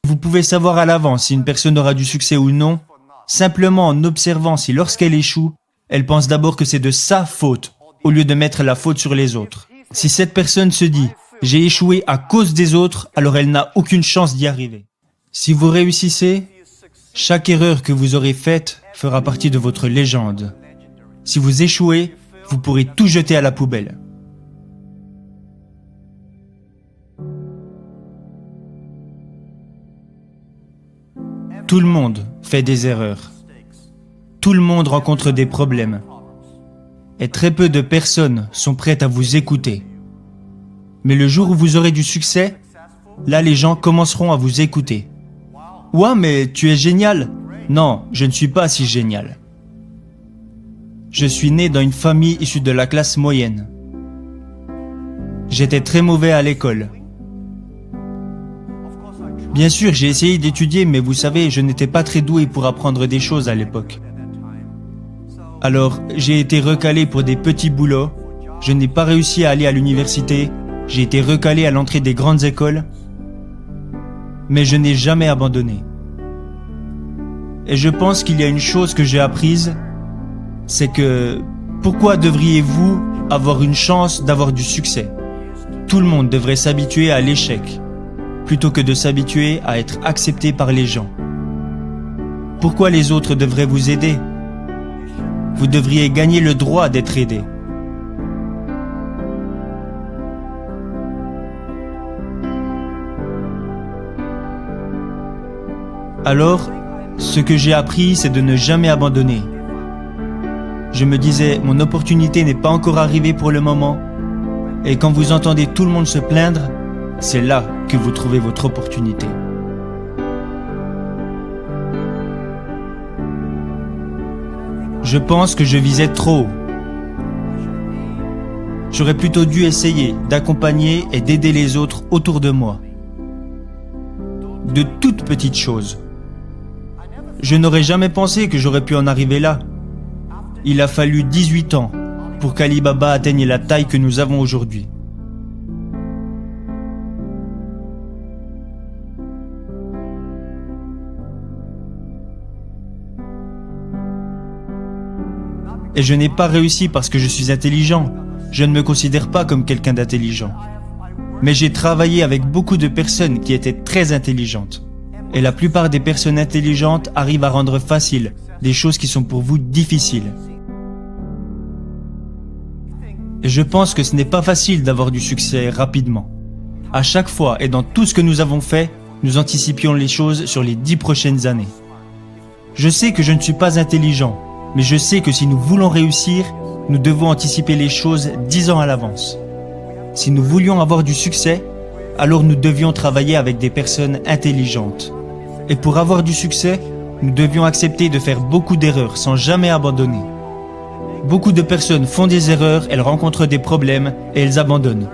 Vous pouvez savoir à l'avance si une personne aura du succès ou non, simplement en observant si lorsqu'elle échoue, elle pense d'abord que c'est de sa faute, au lieu de mettre la faute sur les autres. Si cette personne se dit « j'ai échoué à cause des autres », alors elle n'a aucune chance d'y arriver. Si vous réussissez, chaque erreur que vous aurez faite fera partie de votre légende. Si vous échouez, vous pourrez tout jeter à la poubelle. Tout le monde fait des erreurs. Tout le monde rencontre des problèmes. Et très peu de personnes sont prêtes à vous écouter. Mais le jour où vous aurez du succès, là les gens commenceront à vous écouter. « Ouah, mais tu es génial !» Non, je ne suis pas si génial. Je suis né dans une famille issue de la classe moyenne. J'étais très mauvais à l'école. Bien sûr, j'ai essayé d'étudier, mais vous savez, je n'étais pas très doué pour apprendre des choses à l'époque. Alors, j'ai été recalé pour des petits boulots, je n'ai pas réussi à aller à l'université, j'ai été recalé à l'entrée des grandes écoles, mais je n'ai jamais abandonné. Et je pense qu'il y a une chose que j'ai apprise, c'est que pourquoi devriez-vous avoir une chance d'avoir du succès? Tout le monde devrait s'habituer à l'échec, plutôt que de s'habituer à être accepté par les gens. Pourquoi les autres devraient vous aider? Vous devriez gagner le droit d'être aidé. Alors, ce que j'ai appris, c'est de ne jamais abandonner. Je me disais, mon opportunité n'est pas encore arrivée pour le moment. Et quand vous entendez tout le monde se plaindre, c'est là que vous trouvez votre opportunité. Je pense que je visais trop haut. J'aurais plutôt dû essayer d'accompagner et d'aider les autres autour de moi. De toutes petites choses. Je n'aurais jamais pensé que j'aurais pu en arriver là. Il a fallu 18 ans pour qu'Ali Baba atteigne la taille que nous avons aujourd'hui. Et je n'ai pas réussi parce que je suis intelligent. Je ne me considère pas comme quelqu'un d'intelligent. Mais j'ai travaillé avec beaucoup de personnes qui étaient très intelligentes. Et la plupart des personnes intelligentes arrivent à rendre facile des choses qui sont pour vous difficiles. Et je pense que ce n'est pas facile d'avoir du succès rapidement. À chaque fois et dans tout ce que nous avons fait, nous anticipions les choses sur les 10 prochaines années. Je sais que je ne suis pas intelligent, mais je sais que si nous voulons réussir, nous devons anticiper les choses 10 ans à l'avance. Si nous voulions avoir du succès, alors nous devions travailler avec des personnes intelligentes. Et pour avoir du succès, nous devions accepter de faire beaucoup d'erreurs sans jamais abandonner. Beaucoup de personnes font des erreurs, elles rencontrent des problèmes et elles abandonnent.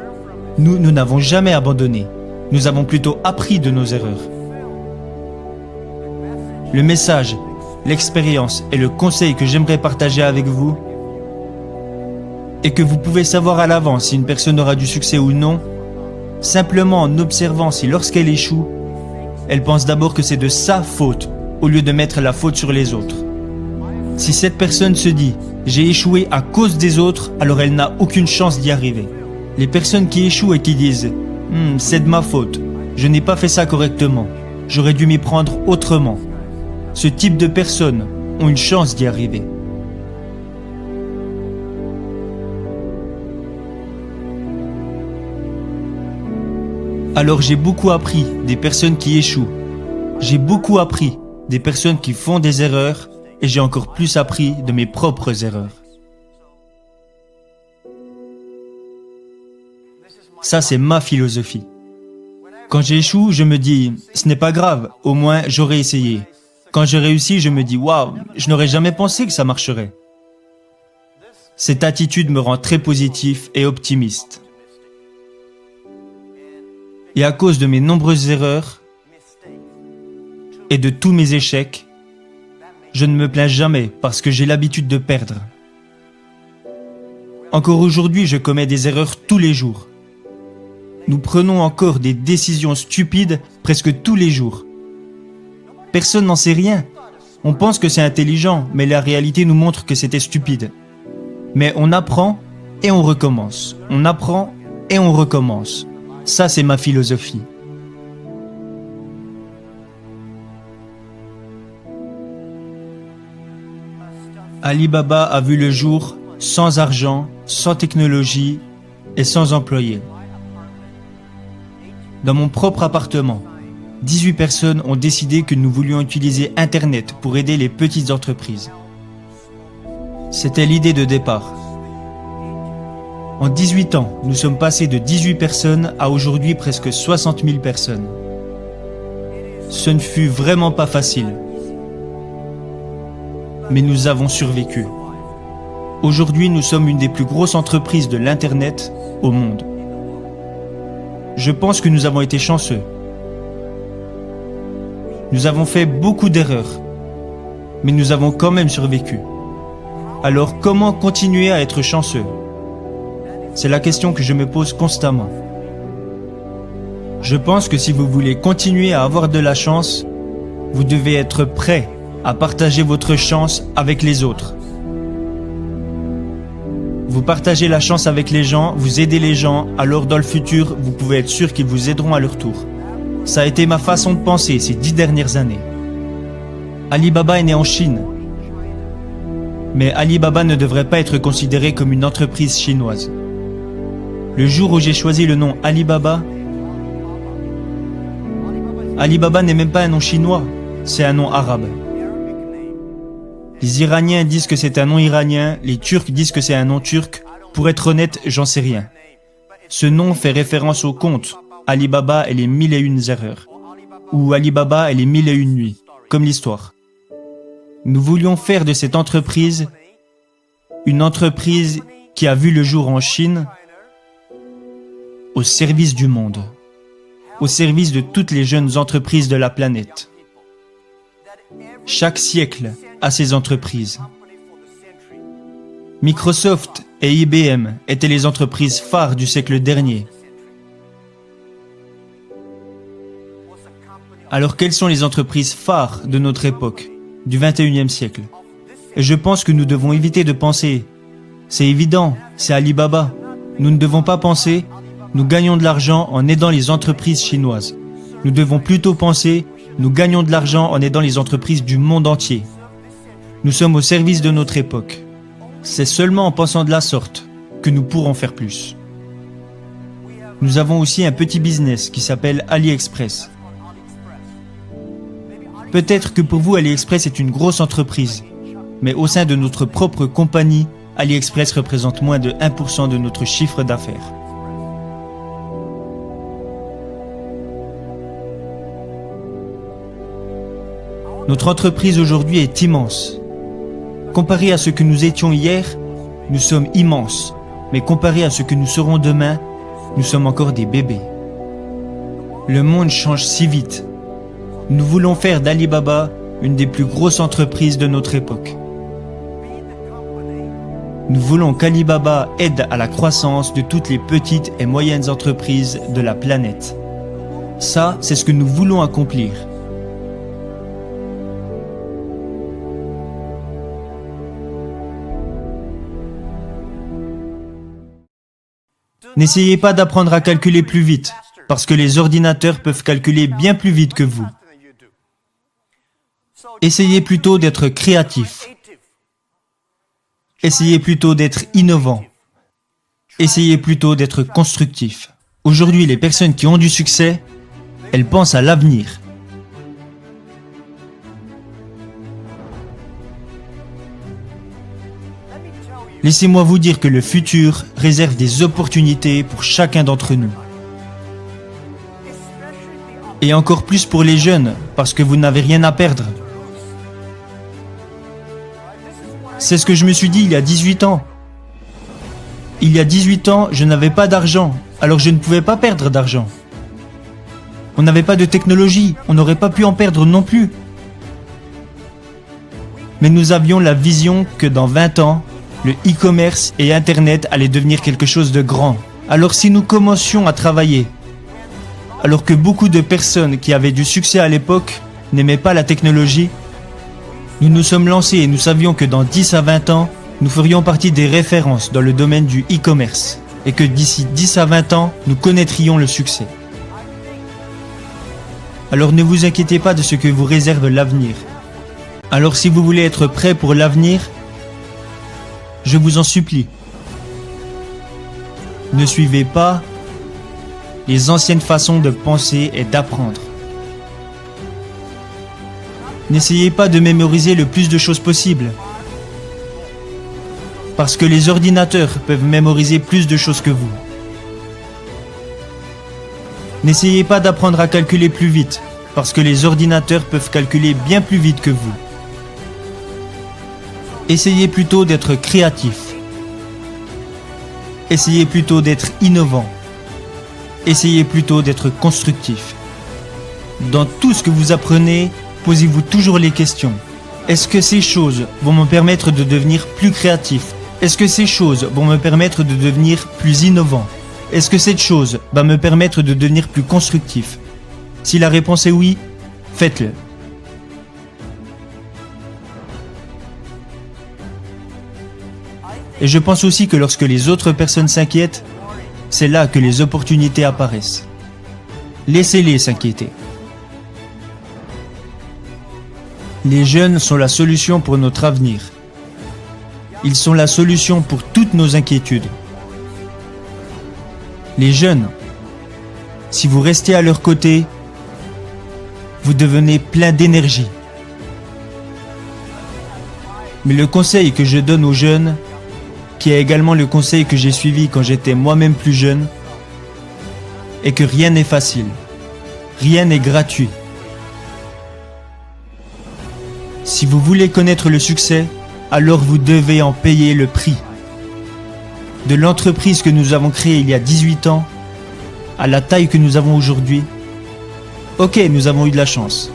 Nous n'avons jamais abandonné. Nous avons plutôt appris de nos erreurs. Le message, l'expérience et le conseil que j'aimerais partager avec vous est que vous pouvez savoir à l'avance si une personne aura du succès ou non, simplement en observant si lorsqu'elle échoue, elle pense d'abord que c'est de sa faute, au lieu de mettre la faute sur les autres. Si cette personne se dit « j'ai échoué à cause des autres », alors elle n'a aucune chance d'y arriver. Les personnes qui échouent et qui disent « c'est de ma faute, je n'ai pas fait ça correctement, j'aurais dû m'y prendre autrement », ce type de personnes ont une chance d'y arriver. Alors j'ai beaucoup appris des personnes qui échouent. J'ai beaucoup appris des personnes qui font des erreurs et j'ai encore plus appris de mes propres erreurs. Ça, c'est ma philosophie. Quand j'échoue, je me dis « ce n'est pas grave, au moins j'aurais essayé ». Quand je réussis, je me dis « waouh, je n'aurais jamais pensé que ça marcherait ». Cette attitude me rend très positif et optimiste. Et à cause de mes nombreuses erreurs et de tous mes échecs, je ne me plains jamais parce que j'ai l'habitude de perdre. Encore aujourd'hui, je commets des erreurs tous les jours. Nous prenons encore des décisions stupides presque tous les jours. Personne n'en sait rien. On pense que c'est intelligent, mais la réalité nous montre que c'était stupide. Mais on apprend et on recommence. On apprend et on recommence. Ça, c'est ma philosophie. Alibaba a vu le jour sans argent, sans technologie et sans employés. Dans mon propre appartement, 18 personnes ont décidé que nous voulions utiliser Internet pour aider les petites entreprises. C'était l'idée de départ. En 18 ans, nous sommes passés de 18 personnes à aujourd'hui presque 60 000 personnes. Ce ne fut vraiment pas facile. Mais nous avons survécu. Aujourd'hui, nous sommes une des plus grosses entreprises de l'Internet au monde. Je pense que nous avons été chanceux. Nous avons fait beaucoup d'erreurs, mais nous avons quand même survécu. Alors comment continuer à être chanceux? C'est la question que je me pose constamment. Je pense que si vous voulez continuer à avoir de la chance, vous devez être prêt à partager votre chance avec les autres. Vous partagez la chance avec les gens, vous aidez les gens, alors dans le futur, vous pouvez être sûr qu'ils vous aideront à leur tour. Ça a été ma façon de penser ces 10 dernières années. Alibaba est né en Chine. Mais Alibaba ne devrait pas être considéré comme une entreprise chinoise. Le jour où j'ai choisi le nom Alibaba, Alibaba n'est même pas un nom chinois, c'est un nom arabe. Les Iraniens disent que c'est un nom iranien, les Turcs disent que c'est un nom turc. Pour être honnête, j'en sais rien. Ce nom fait référence au conte Alibaba et les 1001 erreurs, ou Alibaba et les 1001 nuits, comme l'histoire. Nous voulions faire de cette entreprise une entreprise qui a vu le jour en Chine au service du monde, au service de toutes les jeunes entreprises de la planète. Chaque siècle a ses entreprises. Microsoft et IBM étaient les entreprises phares du siècle dernier. Alors quelles sont les entreprises phares de notre époque, du 21e siècle? Et je pense que nous devons éviter de penser « c'est évident, c'est Alibaba ». Nous ne devons pas penser « nous gagnons de l'argent en aidant les entreprises chinoises ». Nous devons plutôt penser « nous gagnons de l'argent en aidant les entreprises du monde entier ». Nous sommes au service de notre époque. C'est seulement en pensant de la sorte que nous pourrons faire plus. Nous avons aussi un petit business qui s'appelle AliExpress. Peut-être que pour vous, AliExpress est une grosse entreprise, mais au sein de notre propre compagnie, AliExpress représente moins de 1% de notre chiffre d'affaires. Notre entreprise aujourd'hui est immense. Comparé à ce que nous étions hier, nous sommes immenses, mais comparé à ce que nous serons demain, nous sommes encore des bébés. Le monde change si vite. Nous voulons faire d'Alibaba une des plus grosses entreprises de notre époque. Nous voulons qu'Alibaba aide à la croissance de toutes les petites et moyennes entreprises de la planète. Ça, c'est ce que nous voulons accomplir. N'essayez pas d'apprendre à calculer plus vite, parce que les ordinateurs peuvent calculer bien plus vite que vous. Essayez plutôt d'être créatif. Essayez plutôt d'être innovant. Essayez plutôt d'être constructif. Aujourd'hui, les personnes qui ont du succès, elles pensent à l'avenir. Laissez-moi vous dire que le futur réserve des opportunités pour chacun d'entre nous. Et encore plus pour les jeunes, parce que vous n'avez rien à perdre. C'est ce que je me suis dit il y a 18 ans. Il y a 18 ans, je n'avais pas d'argent, alors je ne pouvais pas perdre d'argent. On n'avait pas de technologie, on n'aurait pas pu en perdre non plus. Mais nous avions la vision que dans 20 ans, le e-commerce et Internet allaient devenir quelque chose de grand. Alors si nous commencions à travailler, alors que beaucoup de personnes qui avaient du succès à l'époque n'aimait pas la technologie, nous nous sommes lancés et nous savions que dans 10 à 20 ans, nous ferions partie des références dans le domaine du e-commerce et que d'ici 10 à 20 ans, nous connaîtrions le succès. Alors ne vous inquiétez pas de ce que vous réserve l'avenir. Alors si vous voulez être prêt pour l'avenir, je vous en supplie, ne suivez pas les anciennes façons de penser et d'apprendre. N'essayez pas de mémoriser le plus de choses possible. Parce que les ordinateurs peuvent mémoriser plus de choses que vous. N'essayez pas d'apprendre à calculer plus vite, parce que les ordinateurs peuvent calculer bien plus vite que vous. Essayez plutôt d'être créatif. Essayez plutôt d'être innovant. Essayez plutôt d'être constructif. Dans tout ce que vous apprenez, posez-vous toujours les questions. Est-ce que ces choses vont me permettre de devenir plus créatif? Est-ce que ces choses vont me permettre de devenir plus innovant? Est-ce que cette chose va me permettre de devenir plus constructif? Si la réponse est oui, faites-le. Et je pense aussi que lorsque les autres personnes s'inquiètent, c'est là que les opportunités apparaissent. Laissez-les s'inquiéter. Les jeunes sont la solution pour notre avenir. Ils sont la solution pour toutes nos inquiétudes. Les jeunes, si vous restez à leur côté, vous devenez plein d'énergie. Mais le conseil que je donne aux jeunes, qui est également le conseil que j'ai suivi quand j'étais moi-même plus jeune, est que rien n'est facile, rien n'est gratuit. Si vous voulez connaître le succès, alors vous devez en payer le prix. De l'entreprise que nous avons créée il y a 18 ans, à la taille que nous avons aujourd'hui, ok, nous avons eu de la chance,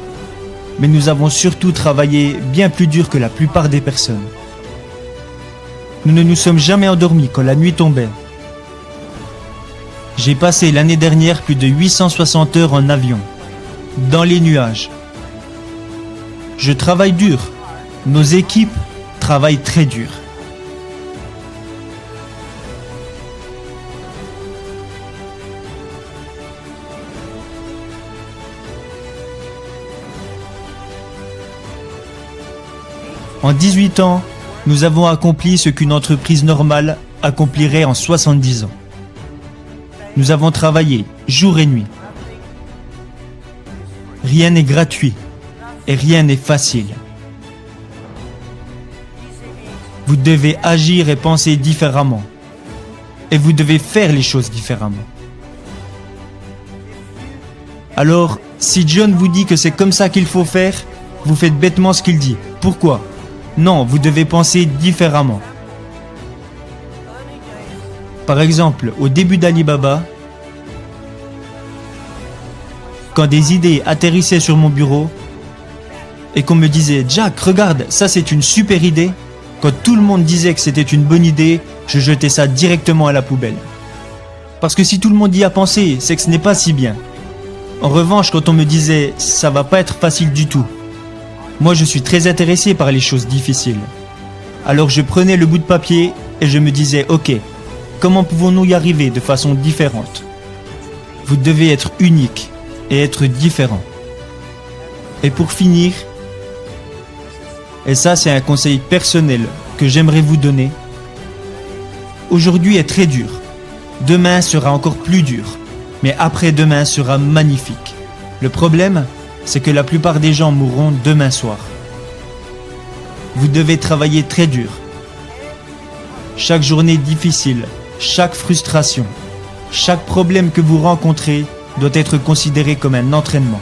mais nous avons surtout travaillé bien plus dur que la plupart des personnes. Nous ne nous sommes jamais endormis quand la nuit tombait. J'ai passé l'année dernière plus de 860 heures en avion, dans les nuages. Je travaille dur. Nos équipes travaillent très dur. En 18 ans, nous avons accompli ce qu'une entreprise normale accomplirait en 70 ans. Nous avons travaillé jour et nuit. Rien n'est gratuit et rien n'est facile. Vous devez agir et penser différemment. Et vous devez faire les choses différemment. Alors, si John vous dit que c'est comme ça qu'il faut faire, vous faites bêtement ce qu'il dit. Pourquoi ? Non, vous devez penser différemment. Par exemple, au début d'Alibaba, quand des idées atterrissaient sur mon bureau et qu'on me disait « Jack, regarde, ça c'est une super idée », quand tout le monde disait que c'était une bonne idée, je jetais ça directement à la poubelle. Parce que si tout le monde y a pensé, c'est que ce n'est pas si bien. En revanche, quand on me disait « ça va pas être facile du tout », moi je suis très intéressé par les choses difficiles. Alors je prenais le bout de papier et je me disais « Ok, comment pouvons-nous y arriver de façon différente ?» Vous devez être unique et être différent. Et pour finir, et ça c'est un conseil personnel que j'aimerais vous donner, aujourd'hui est très dur, demain sera encore plus dur, mais après-demain sera magnifique. Le problème, c'est que la plupart des gens mourront demain soir. Vous devez travailler très dur. Chaque journée difficile, chaque frustration, chaque problème que vous rencontrez doit être considéré comme un entraînement.